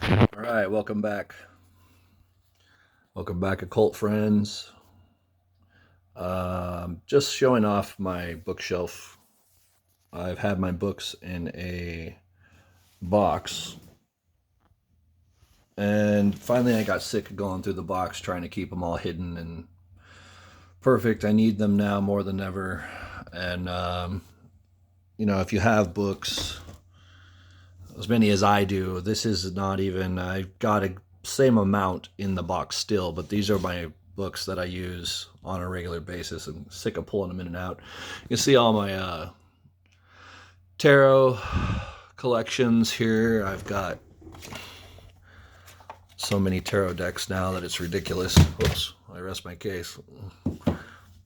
All right, welcome back. Welcome back, occult friends. Just showing off my bookshelf. I've had my books in a box, and finally I got sick of going through the box trying to keep them all hidden and perfect. I need them now more than ever. And, if you have books, as many as I do, this is not even, I've got a same amount in the box still, but these are my books that I use on a regular basis. I'm sick of pulling them in and out. You can see all my tarot collections here. I've got so many tarot decks now that it's ridiculous. Oops, I rest my case.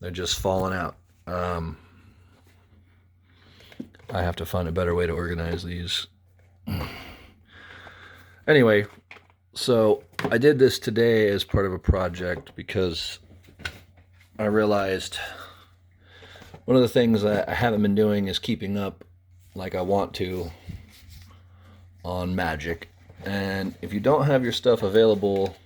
They're just falling out. I have to find a better way to organize these. Anyway, so I did this today as part of a project because I realized one of the things that I haven't been doing is keeping up like I want to on Magic. And if you don't have your stuff available,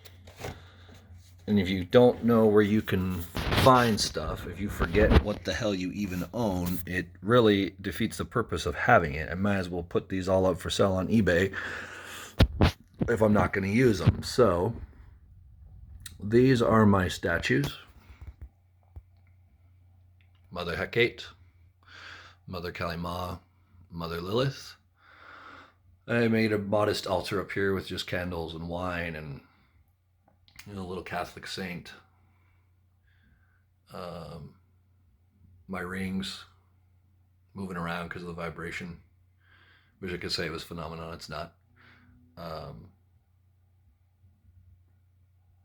and if you don't know where you can find stuff, if you forget what the hell you even own, it really defeats the purpose of having it. I might as well put these all up for sale on eBay if I'm not going to use them. So these are my statues. Mother Hecate, Mother Kalima, Mother Lilith. I made a modest altar up here with just candles and wine and a little Catholic saint. My rings moving around because of the vibration. Wish I could say it was phenomenon. It's not.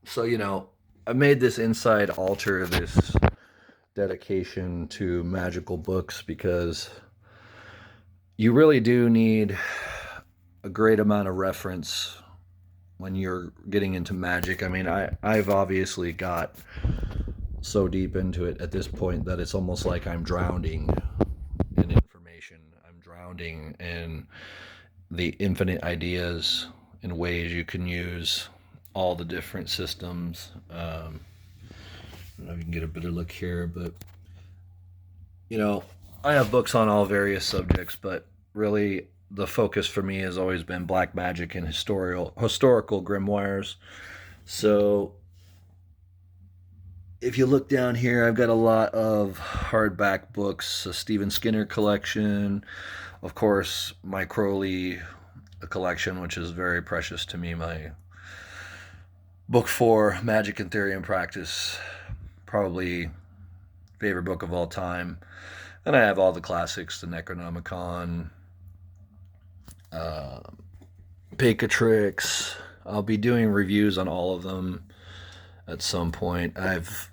So, I made this inside altar, this dedication to magical books, because you really do need a great amount of reference when you're getting into magic. I mean, I've obviously got so deep into it at this point that it's almost like I'm drowning in information. I'm drowning in the infinite ideas and ways you can use all the different systems. I don't know if you can get a better look here, but I have books on all various subjects, but really the focus for me has always been black magic and historical grimoires. So if you look down here, I've got a lot of hardback books, a Stephen Skinner collection, of course, my Crowley collection, which is very precious to me, my book for Magic and Theory and Practice, probably favorite book of all time. And I have all the classics, the Necronomicon, uh, Picatrix. I'll be doing reviews on all of them at some point. I've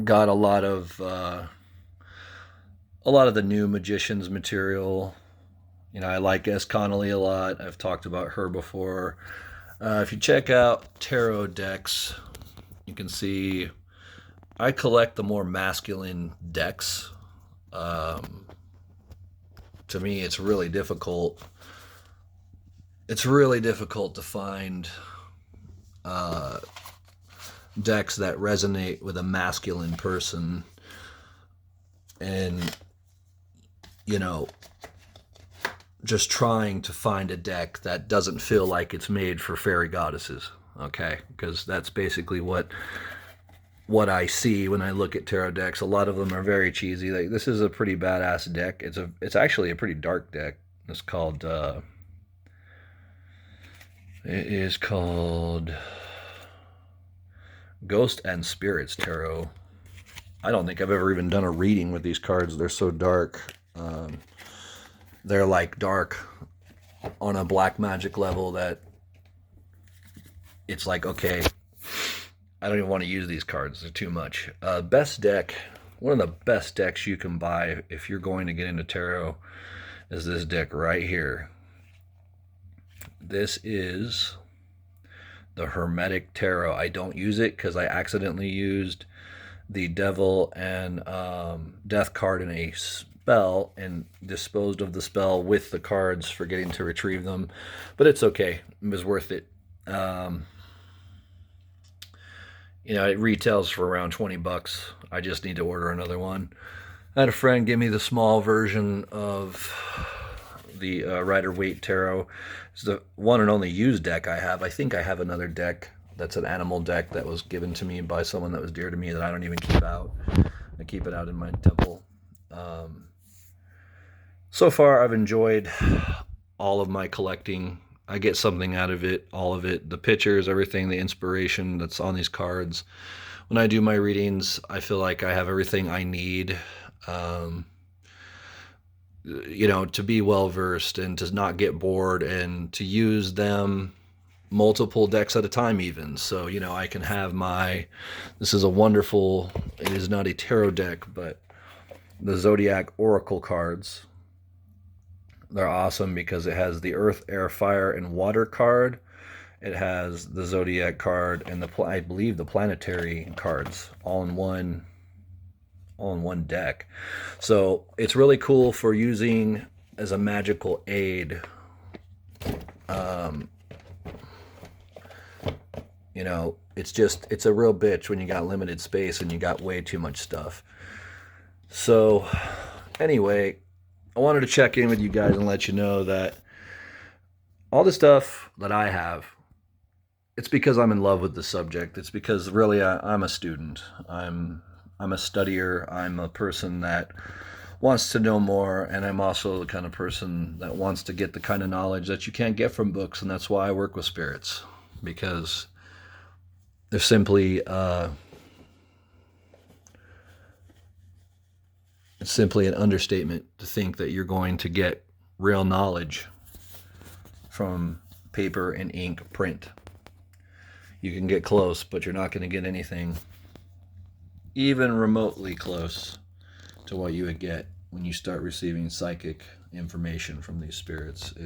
got a lot of the new magicians material. I like S. Connolly a lot. I've talked about her before. If you check out tarot decks, you can see I collect the more masculine decks. Um, to me, it's really difficult. It's really difficult to find uh, decks that resonate with a masculine person, and you know, just trying to find a deck that doesn't feel like it's made for fairy goddesses. Okay, because that's basically what I see when I look at tarot decks. A lot of them are very cheesy. Like, this is a pretty badass deck. It's actually a pretty dark deck. It's called it is called Ghost and Spirits Tarot. I don't think I've ever even done a reading with these cards. They're so dark. They're like dark on a black magic level that it's like, okay, I don't even want to use these cards. They're too much. Best deck, one of the best decks you can buy if you're going to get into tarot is this deck right here. This is the Hermetic Tarot. I don't use it because I accidentally used the Devil and Death card in a spell and disposed of the spell with the cards, forgetting to retrieve them. But it's okay. It was worth it. Um, it retails for around $20. I just need to order another one. I had a friend give me the small version of the Rider-Waite Tarot. It's the one and only used deck I have. I think I have another deck that's an animal deck that was given to me by someone that was dear to me that I don't even keep out. I keep it out in my temple. So far, I've enjoyed all of my collecting. I get something out of it, all of it, the pictures, everything, the inspiration that's on these cards. When I do my readings, I feel like I have everything I need, to be well versed and to not get bored and to use them multiple decks at a time even. So, I can have this is it is not a tarot deck, but the Zodiac Oracle cards. They're awesome because it has the Earth, Air, Fire, and Water card. It has the Zodiac card and I believe the planetary cards all in one deck. So it's really cool for using as a magical aid. It's a real bitch when you got limited space and you got way too much stuff. So anyway, I wanted to check in with you guys and let you know that all the stuff that I have, it's because I'm in love with the subject. It's because really I'm a student. I'm a studier. I'm a person that wants to know more, and I'm also the kind of person that wants to get the kind of knowledge that you can't get from books, and that's why I work with spirits, because they're simply it's simply an understatement to think that you're going to get real knowledge from paper and ink print. You can get close, but you're not going to get anything even remotely close to what you would get when you start receiving psychic information from these spirits. It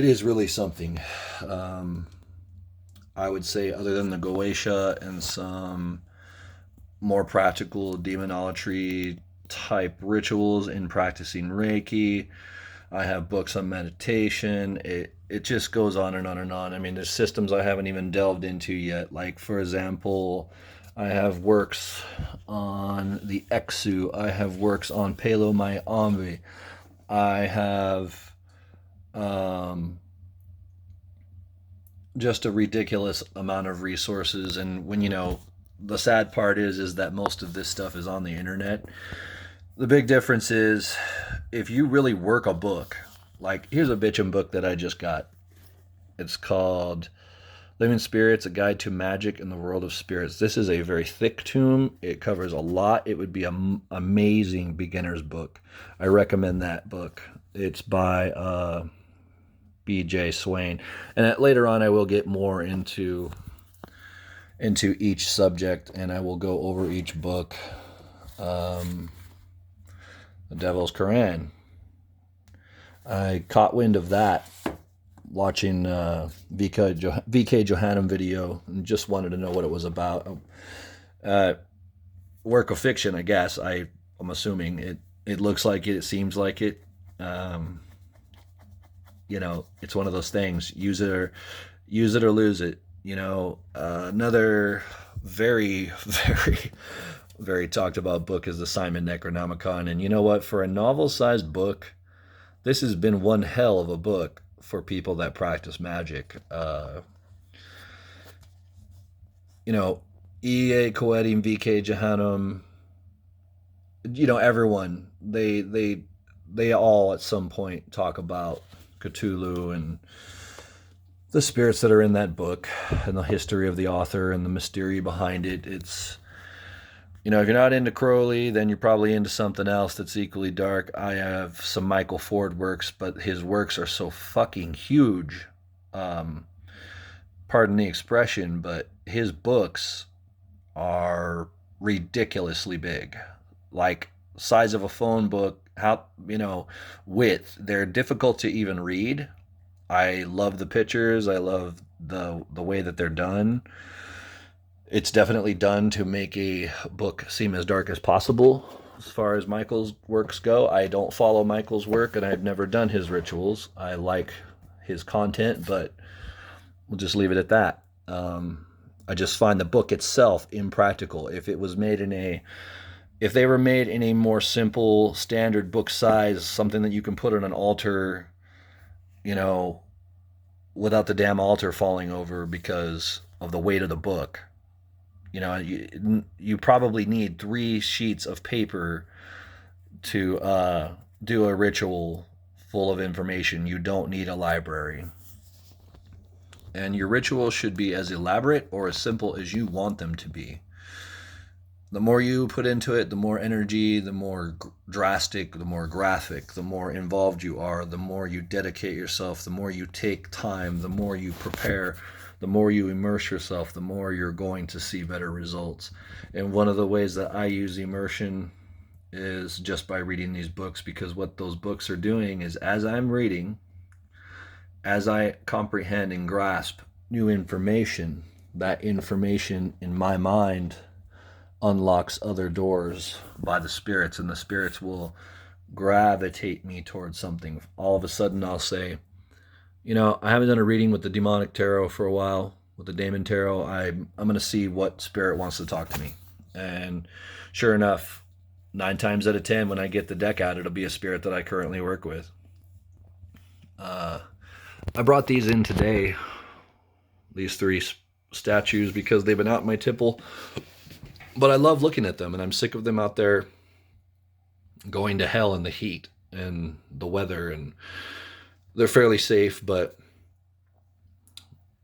is really something. I would say, other than the Goetia and some more practical demonolatry type rituals in practicing Reiki, I have books on meditation. It just goes on and on and on. I mean, there's systems I haven't even delved into yet. Like, for example, I have works on the Exu. I have works on Palo Mayombe. I have just a ridiculous amount of resources. And when the sad part is that most of this stuff is on the internet. The big difference is if you really work a book, like here's a bitchin' book that I just got. It's called Living Spirits, A Guide to Magic in the World of Spirits. This is a very thick tome. It covers a lot. It would be an amazing beginner's book. I recommend that book. It's by B.J. Swain. And later on I will get more into each subject, and I will go over each book. The Devil's Quran. I caught wind of that watching VK Johannem video and just wanted to know what it was about. Work of fiction, I guess. I'm assuming it looks like it. It seems like it. It's one of those things. Use it or lose it. Another very, very, very talked about book is the Simon Necronomicon. And you know what? For a novel-sized book, this has been one hell of a book for people that practice magic. E.A. Coetti, VK Johannem, everyone, they all at some point talk about Cthulhu and the spirits that are in that book and the history of the author and the mystery behind it. It's, if you're not into Crowley, then you're probably into something else that's equally dark. I have some Michael Ford works, but his works are so fucking huge. Pardon the expression, but his books are ridiculously big. Like size of a phone book, width. They're difficult to even read. I love the pictures. I love the way that they're done. It's definitely done to make a book seem as dark as possible. as far as Michael's works go. I don't follow Michael's work, and I've never done his rituals. I like his content, but we'll just leave it at that. I just find the book itself impractical. If they were made in a more simple, standard book size, something that you can put on an altar, you know, without the damn altar falling over because of the weight of the book. You probably need 3 sheets of paper to do a ritual full of information. You don't need a library. And your rituals should be as elaborate or as simple as you want them to be. The more you put into it, the more energy, the more drastic, the more graphic, the more involved you are, the more you dedicate yourself, the more you take time, the more you prepare, the more you immerse yourself, the more you're going to see better results. And one of the ways that I use immersion is just by reading these books, because what those books are doing is, as I'm reading, as I comprehend and grasp new information, that information in my mind unlocks other doors by the spirits, and the spirits will gravitate me towards something. All of a sudden I'll say, I haven't done a reading with the demonic tarot for a while, with the daemon tarot. I'm going to see what spirit wants to talk to me. And sure enough, 9 times out of 10, when I get the deck out, it'll be a spirit that I currently work with. I brought these in today, these 3 statues, because they've been out in my temple. But I love looking at them, and I'm sick of them out there going to hell in the heat and the weather. And they're fairly safe, but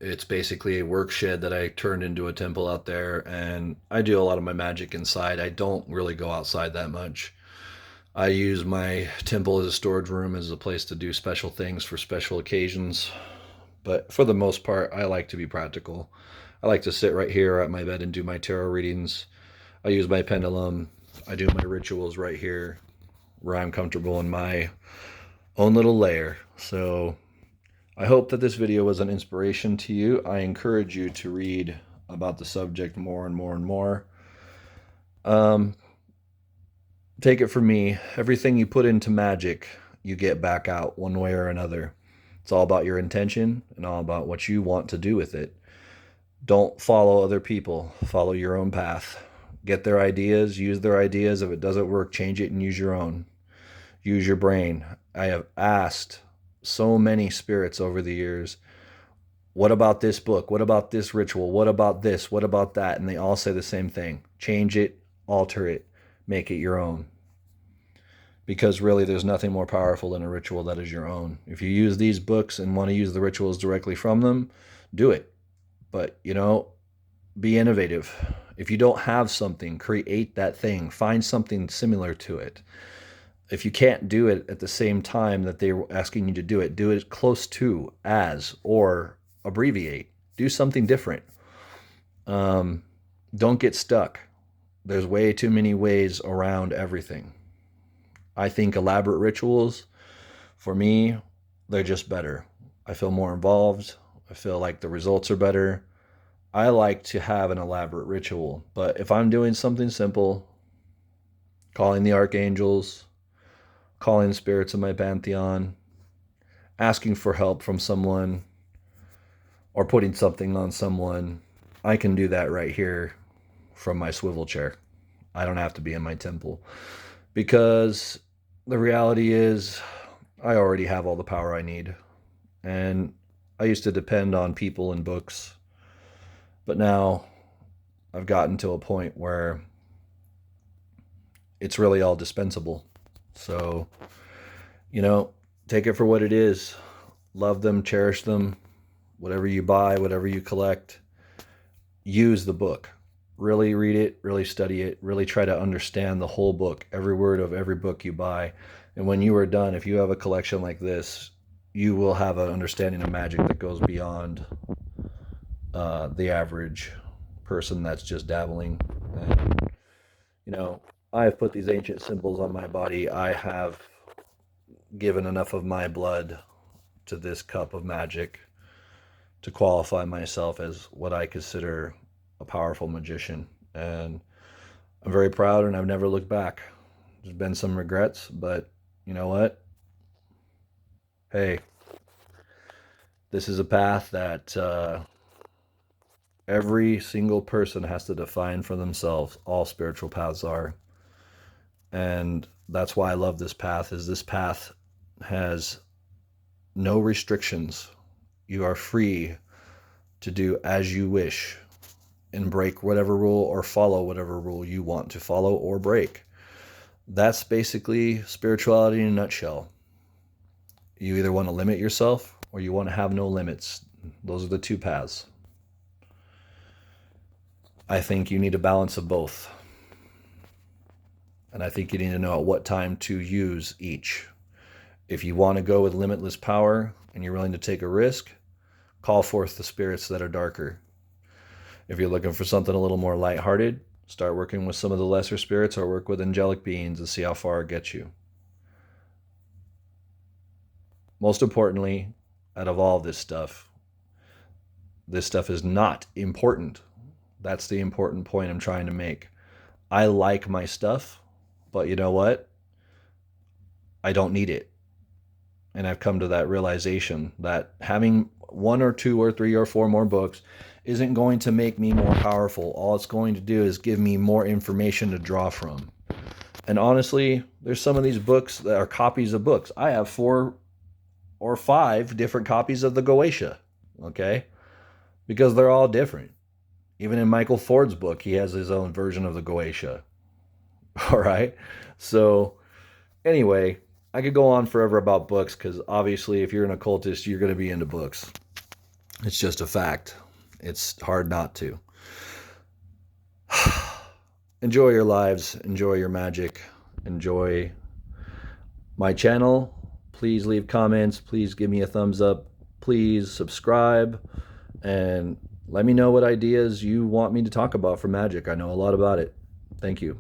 it's basically a work shed that I turned into a temple out there. And I do a lot of my magic inside. I don't really go outside that much. I use my temple as a storage room, as a place to do special things for special occasions. But for the most part, I like to be practical. I like to sit right here at my bed and do my tarot readings. I use my pendulum. I do my rituals right here where I'm comfortable in my own little lair. So I hope that this video was an inspiration to you. I encourage you to read about the subject more and more and more. Take it from me, everything you put into magic, you get back out one way or another. It's all about your intention and all about what you want to do with it. Don't follow other people. Follow your own path. Get their ideas, use their ideas. If it doesn't work, change it and use your own. Use your brain. I have asked so many spirits over the years, what about this book? What about this ritual? What about this? What about that? And they all say the same thing. Change it, alter it, make it your own. Because really, there's nothing more powerful than a ritual that is your own. If you use these books and want to use the rituals directly from them, do it. But, be innovative. If you don't have something, create that thing. Find something similar to it. If you can't do it at the same time that they're asking you to do it close to, as, or abbreviate. Do something different. Don't get stuck. There's way too many ways around everything. I think elaborate rituals, for me, they're just better. I feel more involved. I feel like the results are better. I like to have an elaborate ritual, but if I'm doing something simple, calling the archangels, calling the spirits of my pantheon, asking for help from someone, or putting something on someone, I can do that right here from my swivel chair. I don't have to be in my temple, because the reality is I already have all the power I need. And I used to depend on people and books, but now I've gotten to a point where it's really all dispensable. So, take it for what it is. Love them, cherish them. Whatever you buy, whatever you collect, use the book. Really read it, really study it, really try to understand the whole book, every word of every book you buy. And when you are done, if you have a collection like this, you will have an understanding of magic that goes beyond the average person that's just dabbling. And, I have put these ancient symbols on my body. I have given enough of my blood to this cup of magic to qualify myself as what I consider a powerful magician. And I'm very proud, and I've never looked back. There's been some regrets, but you know what? Hey, this is a path that every single person has to define for themselves. All spiritual paths are. And that's why I love this path, is this path has no restrictions. You are free to do as you wish and break whatever rule or follow whatever rule you want to follow or break. That's basically spirituality in a nutshell. You either want to limit yourself or you want to have no limits. Those are the two paths. I think you need a balance of both. And I think you need to know at what time to use each. If you want to go with limitless power and you're willing to take a risk, call forth the spirits that are darker. If you're looking for something a little more lighthearted, start working with some of the lesser spirits or work with angelic beings and see how far it gets you. Most importantly, out of all this stuff is not important. That's the important point I'm trying to make. I like my stuff, but you know what? I don't need it. And I've come to that realization that having 1 or 2 or 3 or 4 more books isn't going to make me more powerful. All it's going to do is give me more information to draw from. And honestly, there's some of these books that are copies of books. I have 4 or 5 different copies of the Goetia, okay? Because they're all different. Even in Michael Ford's book, he has his own version of the Goetia. All right? So, anyway, I could go on forever about books because obviously if you're an occultist, you're going to be into books. It's just a fact. It's hard not to. Enjoy your lives. Enjoy your magic. Enjoy my channel. Please leave comments. Please give me a thumbs up. Please subscribe. And let me know what ideas you want me to talk about for magic. I know a lot about it. Thank you.